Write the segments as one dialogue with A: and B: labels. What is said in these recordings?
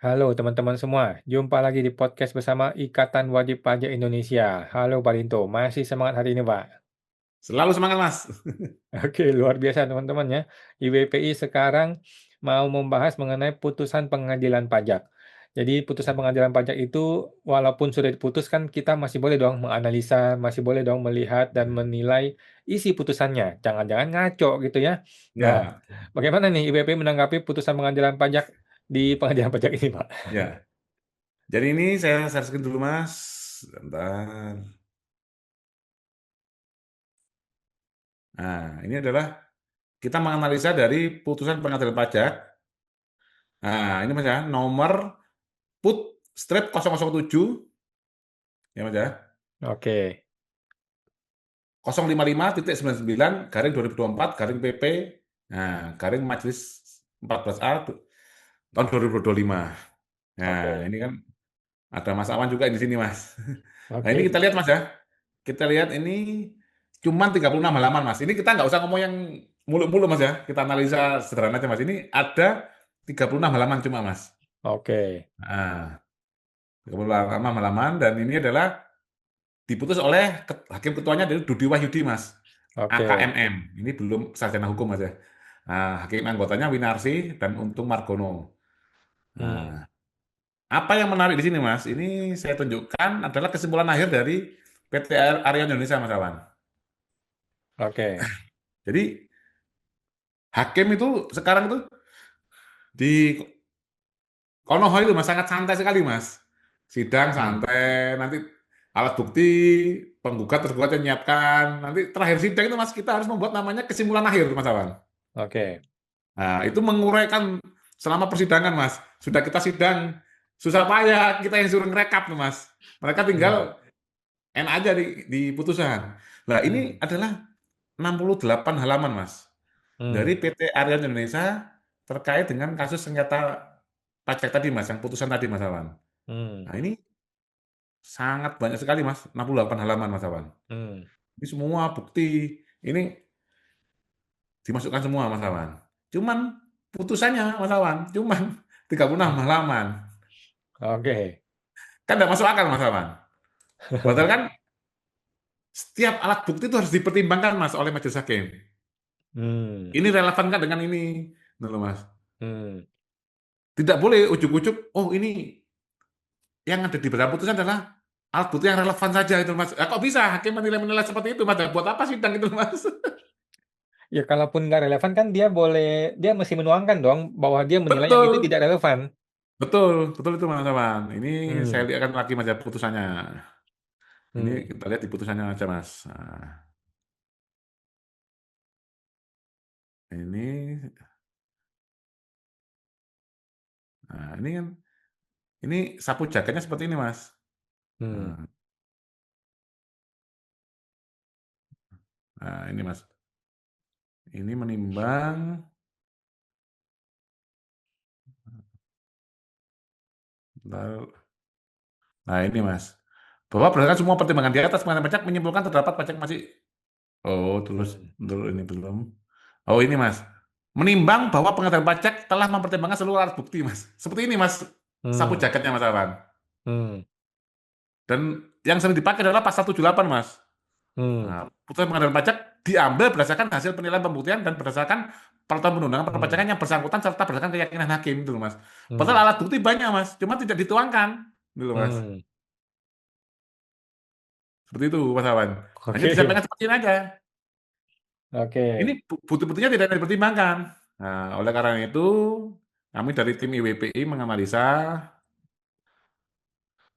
A: Halo teman-teman semua, jumpa lagi di podcast bersama Ikatan Wajib Pajak Indonesia. Halo Pak Rinto, masih semangat hari ini Pak?
B: Selalu semangat, Mas.
A: Oke, luar biasa teman-teman ya. IWPI sekarang mau membahas mengenai putusan pengadilan pajak. Jadi putusan pengadilan pajak itu walaupun sudah diputuskan kita masih boleh dong menganalisa, masih boleh dong melihat dan menilai isi putusannya. Jangan-jangan ngaco gitu ya. Nah,
B: Ya,
A: bagaimana nih IWPI menanggapi putusan pengadilan pajak di pengadilan pajak ini Pak?
B: ya. Jadi ini saya share screen dulu, Mas. Bentar. Nah, ini adalah kita menganalisa dari putusan pengadilan pajak. Nah, ini Mas ya, nomor put strip 007, ya Mas ya,
A: Oke.
B: 055.99 garing 2024 garing PP, nah, garing Majelis 14A tahun 2025. Nah,
A: Oke,
B: ini kan ada Mas Awan juga di sini, Mas. Nah, ini
A: oke,
B: kita lihat, Mas ya. Kita lihat ini cuman 36 halaman, Mas. Ini kita nggak usah ngomong yang muluk-muluk, Mas ya. Kita analisa sederhana aja, Mas. Ini ada 36 halaman cuma, Mas.
A: oke.
B: Nah, 36 halaman dan ini adalah diputus oleh hakim ketuanya dari Dudi Wahyudi, Mas.
A: Oke.
B: AKMM. Ini belum sarjana hukum, Mas ya. Nah, hakim anggotanya Winarsi dan Untung Margono.
A: Hmm,
B: Nah, apa yang menarik di sini, Mas? Ini saya tunjukkan adalah kesimpulan akhir dari PT Arya Indonesia, Mas Awan.
A: oke.
B: Jadi hakim itu sekarang itu di Konoha itu Mas sangat santai sekali, Mas. Sidang
A: Hmm,
B: santai, nanti alat bukti penggugat tergugat yang nyiapkan. Nanti terakhir sidang itu Mas kita harus membuat namanya kesimpulan akhir, Mas Awan.
A: oke.
B: Nah, itu menguraikan selama persidangan, Mas. Sudah kita sidang susah payah kita yang suruh ngerekap tuh, Mas. Mereka
A: Hmm,
B: tinggal N aja di putusan. Nah, ini
A: hmm,
B: adalah 68 halaman, Mas.
A: hmm,
B: Dari PT Arya Indonesia terkait dengan kasus sengketa pajak tadi, Mas, yang putusan tadi, Mas Awan.
A: hmm,
B: Nah, ini sangat banyak sekali, Mas, 68 halaman, Mas Awan.
A: hmm.
B: Ini semua bukti, ini dimasukkan semua, Mas Awan. Cuman putusannya, Mas Awan, cuman 36 halaman.
A: Oke.
B: Kan tidak masuk akal, Mas Awan. Padahal kan setiap alat bukti itu harus dipertimbangkan, Mas, oleh majelis hakim.
A: Hmm,
B: Ini relevan kan dengan ini, dulu, Mas.
A: hmm.
B: Tidak boleh ujuk-ujuk, oh ini yang ada di dalam putusan adalah alat bukti yang relevan saja itu, Mas. Kok bisa hakim menilai-menilai seperti itu, Mas? Buat apa sidang itu, Mas?
A: Ya kalaupun nggak relevan kan dia boleh, dia mesti menuangkan dong bahwa dia menilai yang itu
B: Betul,
A: tidak relevan.
B: betul, betul itu, Mas Awan. Ini saya
A: Hmm,
B: lihat kan lagi Mas putusannya. Ini
A: hmm,
B: kita lihat di putusannya aja, Mas. Nah, ini, ini kan, ini sapu jaketnya seperti ini, Mas.
A: hmm.
B: Nah, ini, Mas. Ini menimbang. Nah, ini, Mas. Bahwa berdasarkan semua pertimbangan di atas, pengamatan pajak menyimpulkan terdapat pajak masih. Oh, terus
A: Hmm.
B: dulu ini belum. Oh, ini, Mas. Menimbang bahwa pengadilan pajak telah mempertimbangkan seluruh alat bukti, Mas. Seperti ini, Mas. Sapu
A: Hmm,
B: jaketnya, Mas Awan.
A: hmm,
B: Dan yang sering dipakai adalah pasal 78, Mas.
A: hmm,
B: Nah, putusan pengadilan pajak diambil berdasarkan hasil penilaian pembuktian dan berdasarkan peraturan perundangan
A: hmm,
B: perpajakan yang bersangkutan serta berdasarkan keyakinan hakim, itu, Mas.
A: hmm,
B: Padahal alat bukti banyak, Mas. Cuma tidak dituangkan. Dulu, Mas.
A: hmm.
B: Seperti itu, Mas Awan. Hanya
A: Oke,
B: disampaikan seperti ini aja. Ini
A: oke.
B: bukti-buktinya tidak dipertimbangkan. Nah, oleh karena itu, kami dari tim IWPI menganalisa,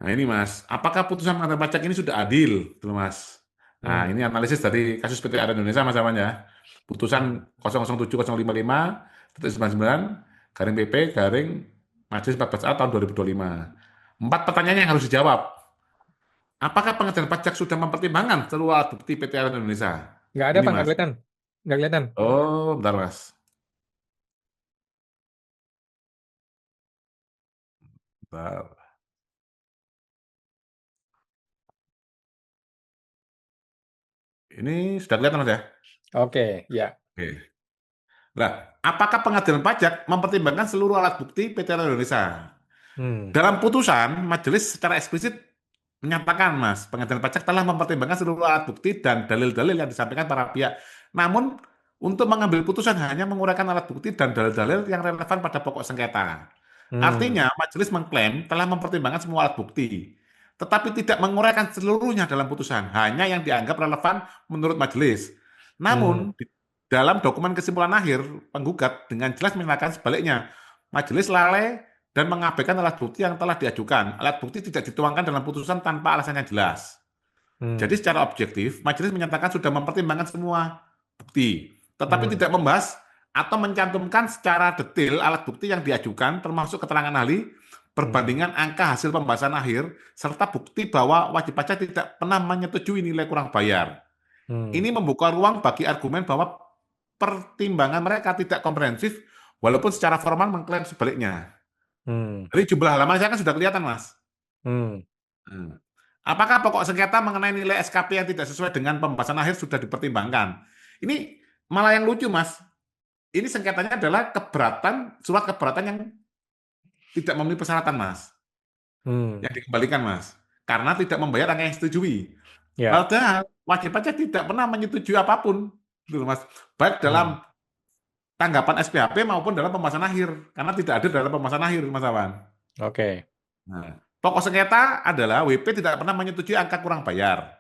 B: nah ini Mas, apakah putusan pengadilan pajak ini sudah adil? Gitu, Mas. Nah,
A: Hmm,
B: ini analisis dari kasus PT Arya Indonesia, Mas Aman ya. Putusan
A: hmm.
B: 007055-99 garing PP garing Majelis 14A tahun 2025. Empat pertanyaan yang harus dijawab. Apakah pengadilan pajak sudah mempertimbangkan seluruh alat bukti PT Arya Indonesia?
A: Nggak ada
B: Ini
A: Pak, nggak
B: Mas.
A: kelihatan. Nggak kelihatan.
B: Oh, bentar Mas. Bentar. Ini sudah kelihatan Mas ya?
A: Oke, ya.
B: Oke. Nah, apakah pengadilan pajak mempertimbangkan seluruh alat bukti PT Indonesia?
A: Hmm.
B: Dalam putusan, majelis secara eksplisit menyatakan, Mas, pengadilan pajak telah mempertimbangkan seluruh alat bukti dan dalil-dalil yang disampaikan para pihak. Namun, untuk mengambil putusan hanya menguraikan alat bukti dan dalil-dalil yang relevan pada pokok sengketa.
A: Hmm.
B: Artinya, majelis mengklaim telah mempertimbangkan semua alat bukti, tetapi tidak menguraikan seluruhnya dalam putusan, hanya yang dianggap relevan menurut majelis.
A: Hmm.
B: Namun, di dalam dokumen kesimpulan akhir, penggugat dengan jelas menyatakan sebaliknya, majelis lalai dan mengabaikan alat bukti yang telah diajukan. Alat bukti tidak dituangkan dalam putusan tanpa alasan yang jelas. Jadi
A: Hmm.
B: secara objektif, majelis menyatakan sudah mempertimbangkan semua bukti, tetapi
A: Hmm.
B: tidak membahas atau mencantumkan secara detail alat bukti yang diajukan, termasuk keterangan ahli,
A: Hmm.
B: perbandingan angka hasil pembahasan akhir, serta bukti bahwa wajib pajak tidak pernah menyetujui nilai kurang bayar.
A: Hmm.
B: Ini membuka ruang bagi argumen bahwa pertimbangan mereka tidak komprehensif, walaupun secara formal mengklaim sebaliknya.
A: Hmm.
B: Dari jumlah halaman saya kan sudah kelihatan, Mas.
A: Hmm.
B: Hmm. Apakah pokok sengketa mengenai nilai SKP yang tidak sesuai dengan pembahasan akhir sudah dipertimbangkan? Ini malah yang lucu, Mas. Ini sengketanya adalah keberatan, surat keberatan yang tidak memenuhi persyaratan, Mas.
A: Hmm.
B: Yang dikembalikan, Mas. Karena tidak membayar angka yang disetujui.
A: Ya.
B: Padahal wajib pajak tidak pernah menyetujui apapun, gitu, Mas. Baik
A: Hmm.
B: dalam tanggapan SPHP maupun dalam pembahasan akhir. Karena tidak ada dalam pembahasan akhir, Mas Awan.
A: Oke.
B: Nah, pokok sengketa adalah WP tidak pernah menyetujui angka kurang bayar.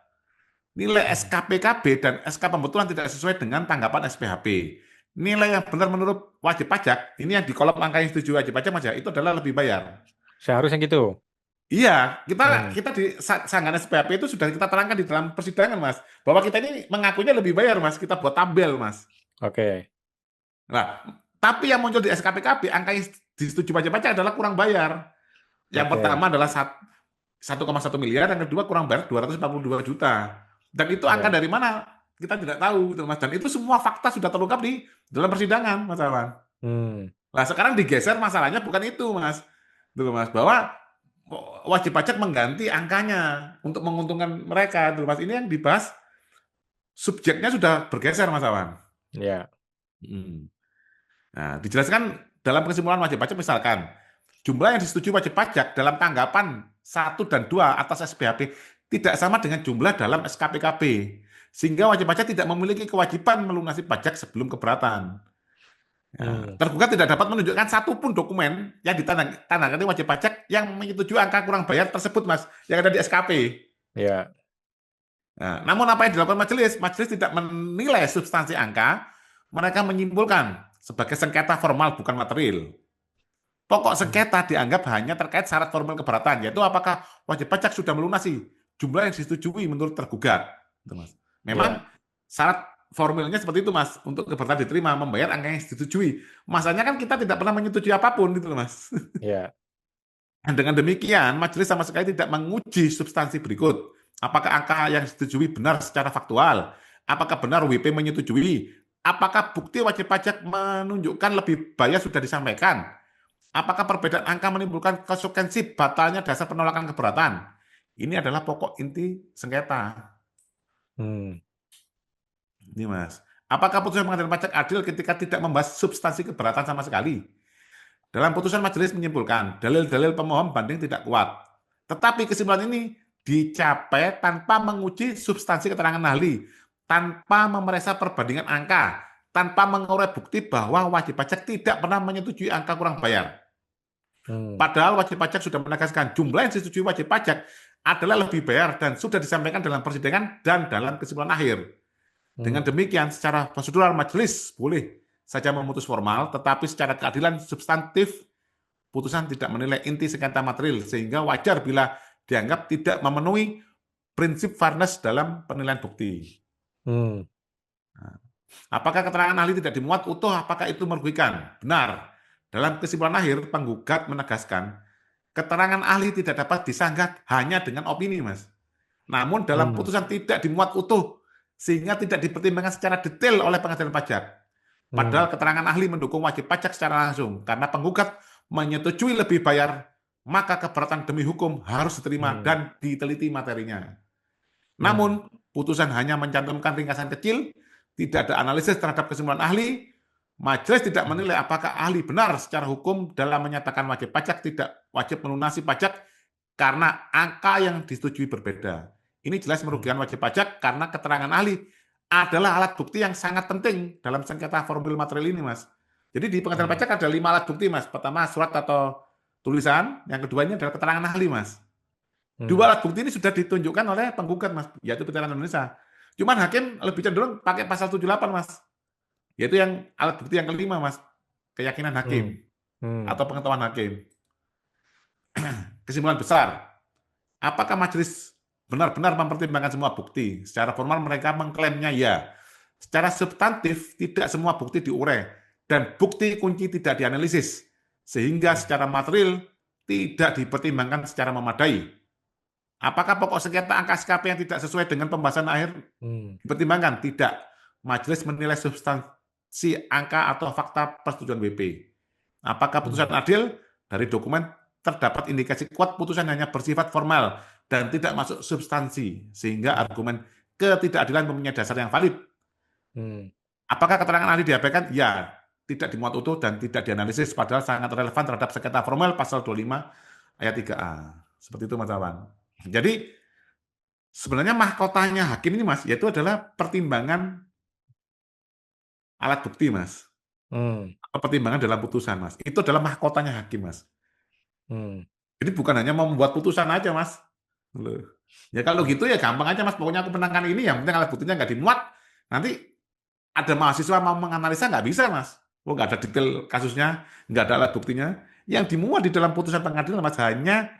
B: Nilai
A: Hmm.
B: SKPKB dan SK pembetulan tidak sesuai dengan tanggapan SPHP. Nilai yang benar menurut wajib pajak, ini yang di kolom angka yang setuju wajib pajak, Mas, ya, itu adalah lebih bayar.
A: Seharusnya gitu.
B: Iya, kita
A: Hmm.
B: kita di sanggahan SPHP itu sudah kita terangkan di dalam persidangan, Mas, bahwa kita ini mengakunya lebih bayar, Mas. Kita buat tabel, Mas.
A: Oke.
B: Nah, tapi yang muncul di SKPKB, angka yang disetujui wajib pajak adalah kurang bayar. Yang
A: Oke.
B: pertama adalah 1,1 miliar, yang kedua kurang bayar 242 juta. Dan itu angka
A: Ya.
B: dari mana? Kita tidak tahu, gitu, Mas. Dan itu semua fakta sudah terungkap di dalam persidangan, Mas Awan.
A: Hmm.
B: Nah, sekarang digeser masalahnya bukan itu, Mas. Dulu, Mas, bahwa wajib pajak mengganti angkanya untuk menguntungkan mereka. Dulu, Mas, ini yang dibahas subjeknya sudah bergeser, Mas Awan.
A: Ya.
B: Hmm. Nah, dijelaskan dalam kesimpulan wajib pajak misalkan jumlah yang disetujui wajib pajak dalam tanggapan 1 dan 2 atas SPHP tidak sama dengan jumlah dalam SKPKB, sehingga wajib pajak tidak memiliki kewajiban melunasi pajak sebelum keberatan. Ya,
A: Hmm.
B: tergugat tidak dapat menunjukkan satupun dokumen yang ditandatangani wajib pajak yang menyetujui angka kurang bayar tersebut, Mas, yang ada di SKP.
A: Ya.
B: Nah, namun apa yang dilakukan majelis? Majelis tidak menilai substansi angka, mereka menyimpulkan sebagai sengketa formal bukan material. Pokok
A: Hmm.
B: sengketa dianggap hanya terkait syarat formal keberatan, yaitu apakah wajib pajak sudah melunasi jumlah yang disetujui menurut tergugat. Gitu, Mas. Memang
A: Ya.
B: syarat formilnya seperti itu, Mas, untuk keberatan diterima membayar angka yang disetujui. Masanya kan kita tidak pernah menyetujui apapun, gitu loh, Mas.
A: Ya.
B: Dan dengan demikian, majelis sama sekali tidak menguji substansi berikut. Apakah angka yang disetujui benar secara faktual? Apakah benar WP menyetujui? Apakah bukti wajib pajak menunjukkan lebih bayar sudah disampaikan? Apakah perbedaan angka menimbulkan konsekuensi batalnya dasar penolakan keberatan? Ini adalah pokok inti sengketa.
A: Hmm.
B: Ini, Mas. Apakah putusan pengadilan pajak adil ketika tidak membahas substansi keberatan sama sekali? Dalam putusan majelis menyimpulkan, dalil-dalil pemohon banding tidak kuat. Tetapi kesimpulan ini dicapai tanpa menguji substansi keterangan ahli, tanpa memeriksa perbandingan angka, tanpa mengurai bukti bahwa wajib pajak tidak pernah menyetujui angka kurang bayar.
A: Hmm.
B: Padahal wajib pajak sudah menegaskan jumlah yang disetujui wajib pajak adalah lebih bayar dan sudah disampaikan dalam persidangan dan dalam kesimpulan akhir. Dengan
A: Hmm.
B: demikian, secara prosedural majelis boleh saja memutus formal, tetapi secara keadilan substantif putusan tidak menilai inti sengketa material, sehingga wajar bila dianggap tidak memenuhi prinsip fairness dalam penilaian bukti.
A: Hmm.
B: Apakah keterangan ahli tidak dimuat utuh, apakah itu merugikan? Benar. Dalam kesimpulan akhir, penggugat menegaskan, keterangan ahli tidak dapat disanggah hanya dengan opini, Mas. Namun dalam
A: Hmm.
B: putusan tidak dimuat utuh, sehingga tidak dipertimbangkan secara detail oleh pengadilan pajak.
A: Hmm.
B: Padahal keterangan ahli mendukung wajib pajak secara langsung, karena penggugat menyetujui lebih bayar, maka keberatan demi hukum harus diterima
A: Hmm.
B: dan diteliti materinya.
A: Hmm.
B: Namun, putusan hanya mencantumkan ringkasan kecil, tidak ada analisis terhadap kesimpulan ahli, majelis tidak menilai apakah ahli benar secara hukum dalam menyatakan wajib pajak tidak wajib melunasi pajak karena angka yang disetujui berbeda. Ini jelas merugikan wajib pajak karena keterangan ahli adalah alat bukti yang sangat penting dalam sengketa formil material ini, Mas. Jadi di pengadilan pajak ada 5 alat bukti, Mas. Pertama, surat atau tulisan. Yang kedua ini adalah keterangan ahli, Mas. 2 alat bukti ini sudah ditunjukkan oleh penggugat, Mas, yaitu PT LAN Indonesia. Cuman hakim lebih cenderung pakai pasal 78, Mas. Yaitu yang alat bukti yang kelima, Mas. Keyakinan hakim atau pengetahuan hakim. Kesimpulan besar, apakah majelis benar-benar mempertimbangkan semua bukti? Secara formal mereka mengklaimnya ya. Secara substantif tidak semua bukti diurai dan bukti kunci tidak dianalisis, sehingga secara material tidak dipertimbangkan secara memadai. Apakah pokok sengketa angka SKP yang tidak sesuai dengan pembahasan akhir dipertimbangkan? Tidak. Majelis menilai substansi angka atau fakta persetujuan WP. Apakah putusan adil? Dari dokumen terdapat indikasi kuat putusan hanya bersifat formal dan tidak masuk substansi, sehingga argumen ketidakadilan mempunyai dasar yang valid. Apakah keterangan ahli diabaikan? Ya, tidak dimuat utuh dan tidak dianalisis, padahal sangat relevan terhadap sengketa formal pasal 25 ayat 3A. Seperti itu, Mas Awan. Jadi, sebenarnya mahkotanya hakim ini, Mas, yaitu adalah pertimbangan alat bukti, Mas. Atau pertimbangan dalam putusan, Mas. Itu adalah mahkotanya hakim, Mas. Jadi bukan hanya mau membuat putusan aja, Mas. Loh. Ya kalau gitu ya gampang aja, Mas. Pokoknya aku menangkan ini, yang penting alat buktinya nggak dimuat. Nanti ada mahasiswa mau menganalisa nggak bisa, Mas. Oh, nggak ada detail kasusnya, nggak ada alat buktinya. Yang dimuat di dalam putusan pengadilan, Mas, hanya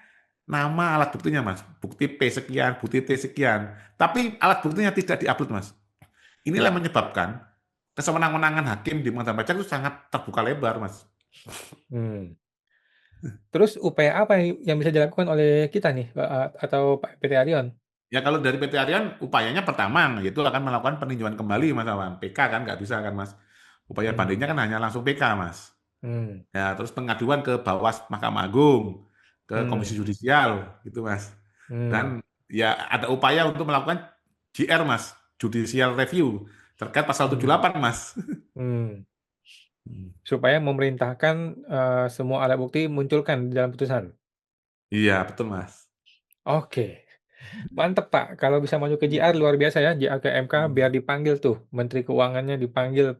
B: nama alat buktinya, Mas. Bukti P sekian, bukti T sekian. Tapi alat buktinya tidak diupload, Mas. Inilah yang menyebabkan kesewenang-wenangan hakim di pengadilan pajak itu sangat terbuka lebar, Mas.
A: Terus upaya apa yang bisa dilakukan oleh kita nih, atau Pak PT Arion?
B: Ya kalau dari PT Arion, upayanya pertama, yaitu akan melakukan peninjauan kembali, Mas Awan. PK kan nggak bisa kan, Mas. Upaya bandingnya kan hanya langsung PK, Mas. Ya, terus pengaduan ke Bawas Mahkamah Agung, ke Komisi Yudisial, gitu, Mas. Dan ya ada upaya untuk melakukan JR, Mas, Judicial Review, terkait pasal 78, Mas.
A: Supaya memerintahkan semua alat bukti munculkan di dalam putusan.
B: Iya, betul, Mas.
A: Oke, mantep Pak. Kalau bisa maju ke JR luar biasa ya, JR ke MK biar dipanggil tuh Menteri Keuangannya, dipanggil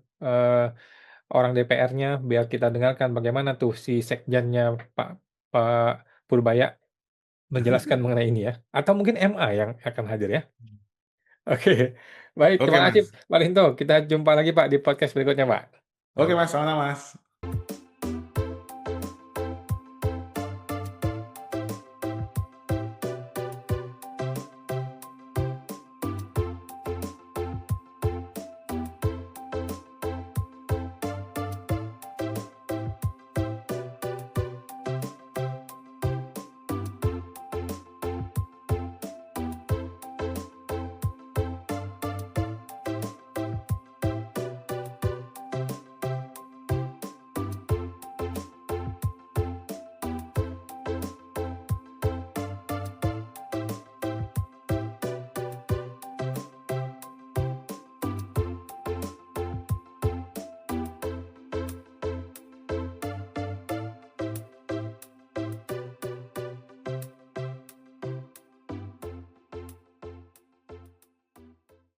A: orang DPR-nya, biar kita dengarkan bagaimana tuh si sekjennya Pak Purbaya menjelaskan mengenai ini ya. Atau mungkin MA yang akan hadir ya. Oke, baik.
B: Oke,
A: Terima kasih
B: Mas.
A: Pak Rinto. Kita jumpa lagi Pak di podcast berikutnya Pak.
B: Oke, Mas. Sama-sama, Mas.